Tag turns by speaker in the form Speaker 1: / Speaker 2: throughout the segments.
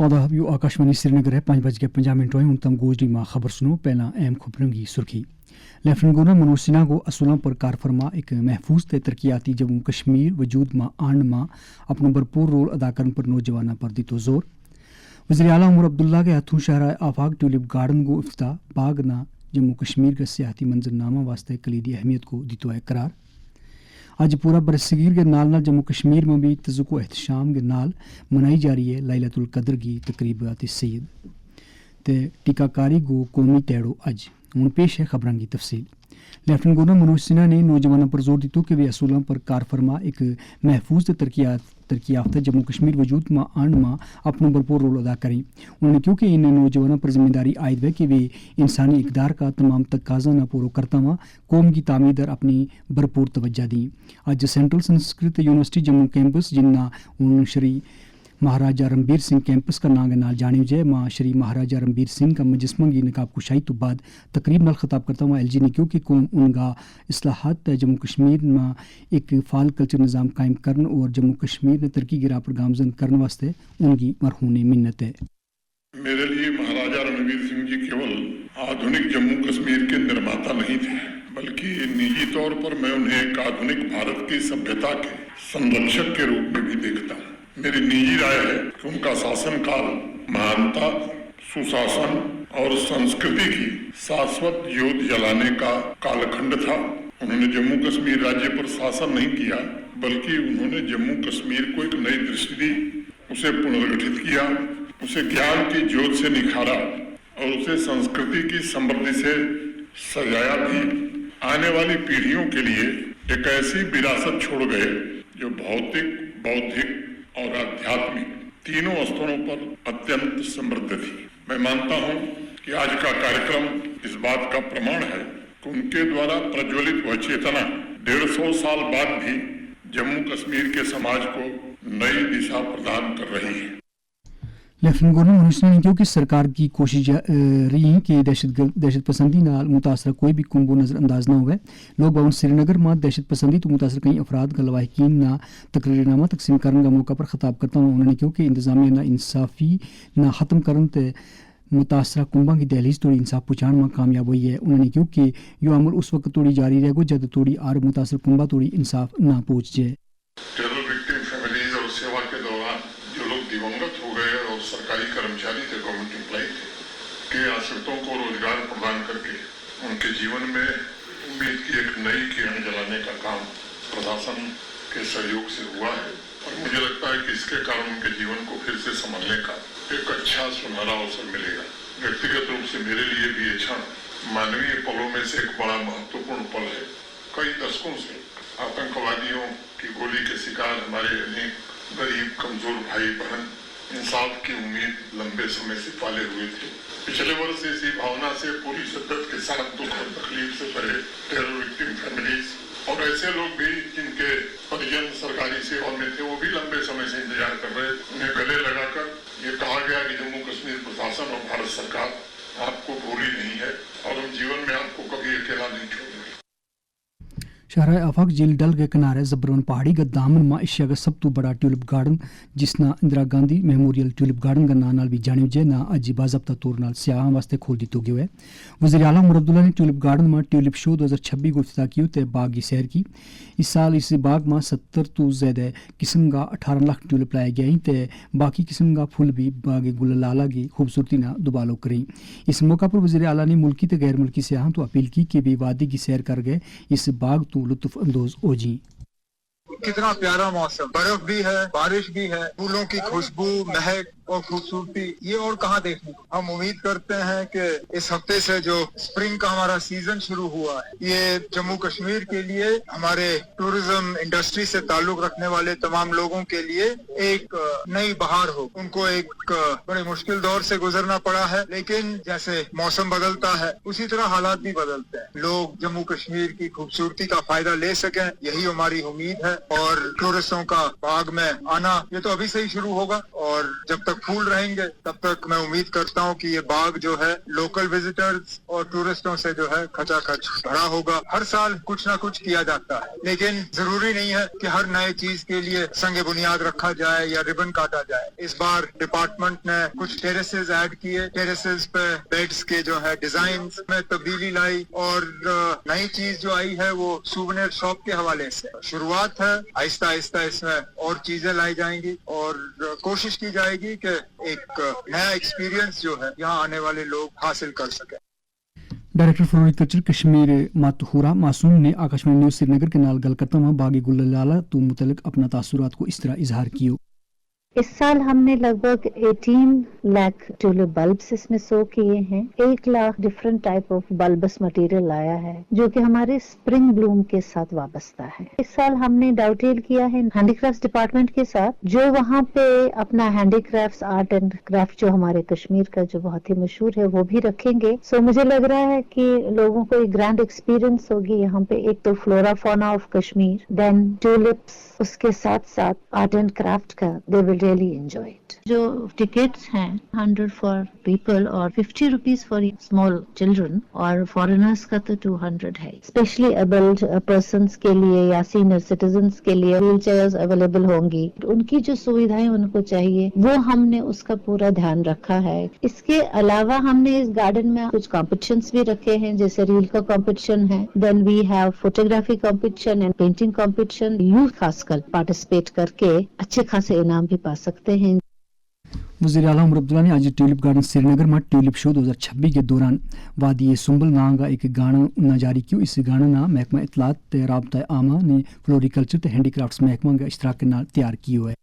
Speaker 1: आदाब यू आकाशवाणी श्रीनगर है 5:50 होए तम गोजरी मां खबर सुनो पहला अहम खबरों की सुर्खी। लेफ्टिनेंट गवर्नर मनोज सिन्हा को असूलों पर कार फरमा एक महफूज ते तरक्याती जम्मू कश्मीर वजूद मां आन मां अपना भरपूर रोल अदा करने पर नौजवानों पर दी तो जोर। वज़ीर आला उमर अब्दुल्ला के हाथों शहरा आफाक ट्यूलिप गार्डन को इफ्ता बाग ना जम्मू कश्मीर के सियाती मंजरनामा वास्ते कलीदी अहमियत को दी तो है करार। अज पूरा बरसगीर के नाल जम्मू कश्मीर में भी तजुको एहतशाम के नाल मनाई जा रही है लैलतुल कदर की तकरीबात सईद ते टीकाकारी गो कौमी टैड़ो अज। हूँ पेश है खबरों की तफसील। लेफ्टिनेंट गवर्नर मनोज सिन्हा ने नौजवानों पर जोर दितो कि वे असूलों पर कार फरमा एक महफूज तरक्की याफ्ता जम्मू कश्मीर वजूद मां आन मां अपना भरपूर रोल अदा करें। उन्होंने क्योंकि इन नौजवानों पर जिम्मेदारी आयद है कि वे इंसानी इकदार का तमाम तकाजा न पूरा करता हुआ कौम की तामीर दर अपनी भरपूर तवज्जो दी। अज central Sanskrit university Jammu campus जिन्ना उन श्री महाराजा रणबीर सिंह कैंपस का नाम नाल जाने जय माँ श्री महाराजा रणबीर सिंह का मजस्मा की नकाब कुशाई तो बाद तकरीब नाल खिताब करता हुआ एलजी ने क्यों कि कौम उनका इस्लाहात जम्मू कश्मीर में एक फाल कल्चर निज़ाम कायम करने और जम्मू कश्मीर ने तरक्की गिरा पर गामजन करने वास्ते उनकी मरहूने मिन्नत है।
Speaker 2: मेरे लिए महाराजा रणबीर सिंह जी केवल आधुनिक जम्मू कश्मीर के निर्माता नहीं थे, बल्कि निजी तौर पर मैं उन्हें एक आधुनिक भारत की सभ्यता के संरक्षक के रूप में भी देखता हूँ। मेरी निजी राय है कि उनका शासनकाल महानता, सुशासन और संस्कृति की शाश्वत ज्योत जलाने का कालखंड था। उन्होंने जम्मू कश्मीर राज्य पर शासन नहीं किया, बल्कि उन्होंने जम्मू कश्मीर को एक नई दृष्टि दी, उसे पुनर्गठित किया, उसे ज्ञान की ज्योत से निखारा और उसे संस्कृति की समृद्धि से सजाया भी। आने वाली पीढ़ियों के लिए एक ऐसी विरासत छोड़ गए जो भौतिक, बौद्धिक और आध्यात्मिक तीनों स्तरों पर अत्यंत समृद्ध थी। मैं मानता हूं कि आज का कार्यक्रम इस बात का प्रमाण है कि उनके द्वारा प्रज्वलित वह चेतना 150 साल बाद भी जम्मू कश्मीर के समाज को नई दिशा प्रदान कर रही है।
Speaker 1: लेफ्टिनेंट गवर्नर मनोज सिन्हा ने क्योंकि सरकार की कोशिश रही कि दहशत पसंदी नाल मुतासर कोई भी कुंबो नज़रअंदाज ना हुए। लोग भवन श्रीनगर में दहशत पसंदी तो मुतासर कई अफराद का लवाहिकीन ना तकरीरनामा तकसीम करने का मौका पर खिताब करता हूँ। उन्होंने क्योंकि इंतजामिया ना इंसाफी ना ख़त्म करन ते मुतासरा कुंबा की दहलीज तोड़ी इंसाफ पहुँचाने में कामयाब हुई है। उन्होंने क्योंकि यो अमल उस वक्त तोड़ी जारी रहेगो जब तोड़ी आर मुतासर कुंबा तोड़ी इंसाफ ना पहुँच जाए।
Speaker 2: दिवंगत हो गए और सरकारी कर्मचारी थे, गवर्नमेंट एम्प्लॉय थे, के आश्रितों को रोजगार प्रदान करके उनके जीवन में उम्मीद की एक नई किरण जलाने का काम प्रशासन के सहयोग से हुआ है और मुझे लगता है कि इसके कारण उनके जीवन को फिर से संभालने का एक अच्छा सुनहरा अवसर मिलेगा। व्यक्तिगत रूप से मेरे लिए भी ये क्षण मानवीय पलों में से एक बड़ा महत्वपूर्ण पल है। कई दशकों से आतंकवादियों की गोली के शिकार हमारे अनेक गरीब कमजोर भाई बहन इंसाफ की उम्मीद लंबे समय से पाले हुए थे। पिछले वर्ष इसी भावना से पूरी शिद्दत के साथ दुख और तकलीफ से भरे टेरर विक्टिम फैमिलीज और ऐसे लोग भी जिनके परिजन सरकारी सेवा में थे, वो भी लंबे समय से इंतजार कर रहे। उन्हें गले लगाकर ये कहा गया कि जम्मू कश्मीर प्रशासन और भारत सरकार आपको भूली नहीं है और हम जीवन में आपको कभी अकेला नहीं छोड़ेंगे।
Speaker 1: शहर आफाक झील डल के किनारे जबरन पहाड़ी का दामन मां एशिया का सब तो बड़ा ट्यूलिप गार्डन जिसना Indira Gandhi memorial tulip garden का नाम भी जाने जे ना अज बाज़ाब्ता तौर नाल सियाहां वास्ते खोल दितो गयो है। वज़ीर आला उमर अब्दुल्ला ने ट्यूलिप गार्डन में ट्यूलिप शो 2026 को इफ्तिताह किया ते बाग की सैर की। इस साल इस बाग में 70 तो ज्यादा किस्म का 18 लाख ट्यूलिप लाए गए ते बाकी किस्म का फूल भी बाग गुल लाला की खूबसूरती ना दुबालो करें। इस मौका पर वज़ीर आला ने मुल्की ते गैर मुल्की सियाहां तो अपील की कि भी वादी की सैर कर गए इस बाग तो लुत्फ अंदोज हो जी।
Speaker 3: कितना प्यारा मौसम, बर्फ भी है, बारिश भी है, फूलों की खुशबू, महक और खूबसूरती ये और कहाँ देखने को। हम उम्मीद करते हैं कि इस हफ्ते से जो स्प्रिंग का हमारा सीजन शुरू हुआ है ये जम्मू कश्मीर के लिए, हमारे टूरिज्म इंडस्ट्री से ताल्लुक रखने वाले तमाम लोगों के लिए एक नई बहार हो। उनको एक बड़े मुश्किल दौर से गुजरना पड़ा है, लेकिन जैसे मौसम बदलता है उसी तरह हालात भी बदलते हैं। लोग जम्मू कश्मीर की खूबसूरती का फायदा ले सकें, यही हमारी उम्मीद है। और टूरिस्टों का बाग में आना ये तो अभी से ही शुरू होगा और जब तक फूल रहेंगे तब तक मैं उम्मीद करता हूँ कि ये बाग जो है लोकल विजिटर्स और टूरिस्टों से जो है खचाखच भरा होगा। हर साल कुछ ना कुछ किया जाता है, लेकिन जरूरी नहीं है कि हर नए चीज के लिए संगे बुनियाद रखा जाए या रिबन काटा जाए। इस बार डिपार्टमेंट ने कुछ टेरेसेस ऐड किए, टेरेसेस पे बेड्स के जो है डिजाइन में तब्दीली लाई और नई चीज जो आई है वो सूवेनिर शॉप के हवाले से शुरुआत है। आहिस्ता आहिस्ता इसमें और चीजें लाई जाएंगी और कोशिश की जाएगी कि एक नया एक्सपीरियंस जो है यहाँ आने वाले लोग हासिल कर सकें।
Speaker 1: डायरेक्टर फ्लोरिकल्चर कश्मीर मातहूरा मासूम ने आकाशवाणी न्यूज़ श्रीनगर के नाल गल करता हुआ बागी गुललाला तो मुतल्लिक अपना तासुरात को इस तरह इजहार किया।
Speaker 4: इस साल हमने लगभग 18 लाख ट्यूलिप बल्ब्स इसमें सो किए हैं। 1 lakh different type of bulbs material लाया है जो कि हमारे स्प्रिंग ब्लूम के साथ वाबस्ता है। इस साल हमने डाउटेल किया है हैंडीक्राफ्ट डिपार्टमेंट के साथ, जो वहाँ पे अपना हैंडीक्राफ्ट आर्ट एंड क्राफ्ट जो हमारे कश्मीर का जो बहुत ही मशहूर है वो भी रखेंगे। सो मुझे लग रहा है कि लोगों को एक ग्रैंड एक्सपीरियंस होगी यहाँ पे। एक तो flora fauna of Kashmir, then tulips, उसके साथ साथ आर्ट एंड क्राफ्ट का they will really enjoy it. जो टिकट्स हैं 100 फॉर पीपल और 50 रुपीज फॉर स्मॉल चिल्ड्रन और फॉरेनर्स का तो 200 है। स्पेशली एबल्ड पर्सन्स के लिए या सीनियर सिटीजन्स के लिए व्हील चेयर्स अवेलेबल होंगी। उनकी जो सुविधाएं उनको चाहिए वो हमने उसका पूरा ध्यान रखा है। इसके अलावा हमने इस गार्डन में कुछ कॉम्पिटिशन्स भी रखे हैं, जैसे रील का कॉम्पिटिशन है, then we have photography competition and painting competition. Youth खासकर पार्टिसिपेट करके अच्छे खासे इनाम भी पा सकते हैं।
Speaker 1: वज़ीर आला उमर अब्दुल्ला ने आज ट्यूलिप गार्डन श्रीनगर में ट्यूलिप शो 2026 के दौरान वादी सुंबल नां का एक गाना जारी किया। इस गाना ना महकमा इतलात ते राबता आमा ने फ्लोरिकल्चर ते हैंडीक्राफ्ट्स महकमा के इश्तराक के नाल तैयार किया है।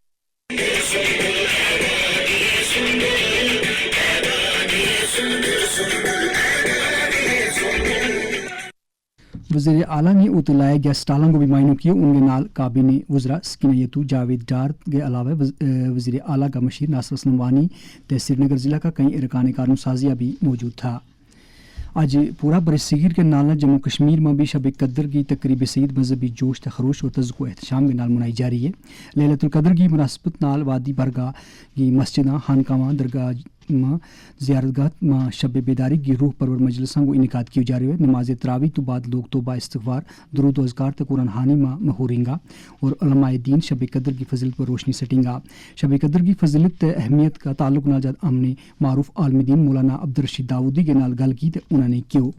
Speaker 1: वज़ीर आला ने उतलाया गया स्टालों को भी मायनों किया। उनके नाल काबिने वज़रा सकीना यतू, जावेद डार के अलावा वज़ीर आला का मशीर नासिर असलम वानी ते श्रीनगर ज़िला का कई अरकान कानून साजिया भी मौजूद था। आज पूरा बरसगीर के नाल जम्मू कश्मीर में भी शब कदर की तकरीब सईद मजहबी जोश खरोश और तज़्को एहतशाम के नाल मनाई जा रही है। लैलतुल कदर की मुनासबत नाल वादी बरगाह की मस्जिद खानकावां दरगाह ज़ियारतगाह में शब बेदारी की रूह परवर मजलिसां को इनकाद की जा रही है। नमाज तरावी तो बाद लोग तोबा इस्तग़फ़ार दुरूद अज़कार तक कुरान हानी में महूरेंगा और उलमाए दीन शब कदर की फजीलत पर रोशनी सटेंगा। शब कदर की फजीलत अहमियत का ताल्लुक नाजाद अमने मारूफ आलम दीन मौलाना अब्दुल रशीद दाऊदी के नाल गल की तो उन्होंने क्यों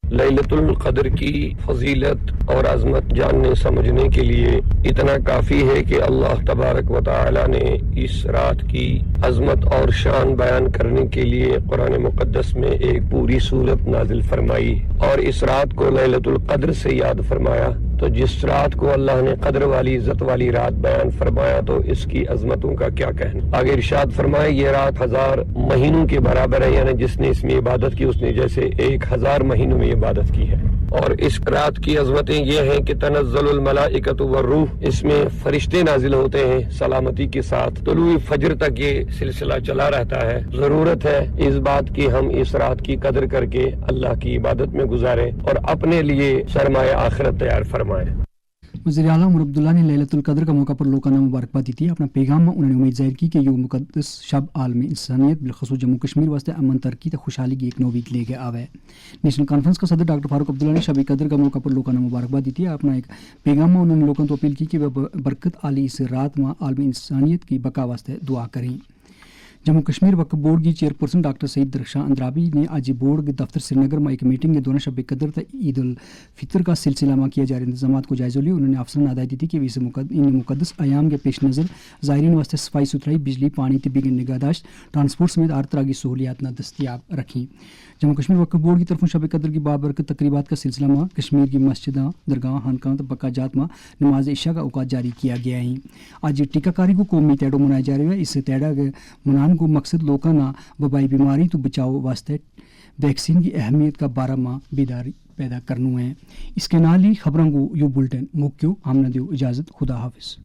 Speaker 5: लैलतुल कद्र की फजीलत और अजमत जानने समझने के लिए इतना काफी है कि अल्लाह तबारक व तआला ने इस रात की अजमत और शान बयान करने के लिए कुरान मुकद्दस में एक पूरी सूरत नाजिल फरमाई और इस रात को लैलतुल कद्र से याद फरमाया। तो जिस रात को अल्लाह ने कद्र वाली इज्जत वाली रात बयान फरमाया तो इसकी अजमतों का क्या कहना। आगे इरशाद फरमाया ये रात 1000 महीनों के बराबर है, यानी जिसने इसमें इबादत की उसने जैसे 1000 महीनों में इबादत की है। और इस रात की अजमतें ये हैं कि तनज़्ज़लुल मलाइकतु वर्रूह, इसमें फरिश्ते नाजिल होते हैं सलामती के साथ। तुलुए फजर तक ये सिलसिला चला रहता है। जरूरत है इस बात की हम इस रात की कदर करके अल्लाह की इबादत में गुजारें और अपने लिए सरमाया आखिरत तैयार फरमाएं।
Speaker 1: वज़ीर आला उमर अब्दुल्ला ने लैलतुल कद्र का मौका पर लोगों को मुबारकबाद दी थी। अपना पैगाम में उन्होंने उम्मीद जाहिर की कि ये मुकद्दस शब आलमी इंसानियत बिलखसूस जम्मू कश्मीर वास्ते अमन तरक्की तो खुशहाली की एक नौबीत लेके आवे। नेशनल कॉन्फ्रेंस का सदर डॉक्टर फारूक अब्दुल्ला ने शब कद्र का मौका पर लोगों को मुबारकबाद दी थी। अपना एक पैगाम में उन्होंने लोगों को अपील की कि वह बरकत आली इस रात में आलमी इंसानियत की बका वास्ते दुआ करें। जम्मू कश्मीर वक्फ बोर्ड की चेयरपर्सन डॉक्टर सईद दरख्शां अंद्राबी ने आज बोर्ड के दफ्तर श्रीनगर में एक मीटिंग के दौरान शब कदर तक ईद उल फितर का सिलसिला में किया जा रहे इंतजाम को जायजा लिया। उन्होंने अफसरान हिदायत दी थी कि इन मुकद्दस अयाम के पेश नज़र ज़ायरीन वास्ते सफाई सुथराई, बिजली, पानी, तिब्बी की निगहदाश्त, ट्रांसपोर्ट समेत हर तरह की सहूलियात न दस्तियाब रखें। जम्मू कश्मीर वक्फ बोर्ड की तरफ शब कदर की बाबरकत तकरीबात का सिलसिला में कश्मीर की मस्जिद दरगाह खानकाह बका जात में नमाज इशा का अवकात जारी किया गया है। आज टीकाकारी को कौमी तैयार मनाया जा रहा है। इस तैयार के मनाने को मकसद लोगों ना वबाई बीमारी तो बचाव वास्ते वैक्सीन की अहमियत का बारे में बेदारी पैदा करना है। इसके नाल ही खबरों को यू बुलेटिन मुक्यो हमने दो इजाज़त। खुदा हाफिज़।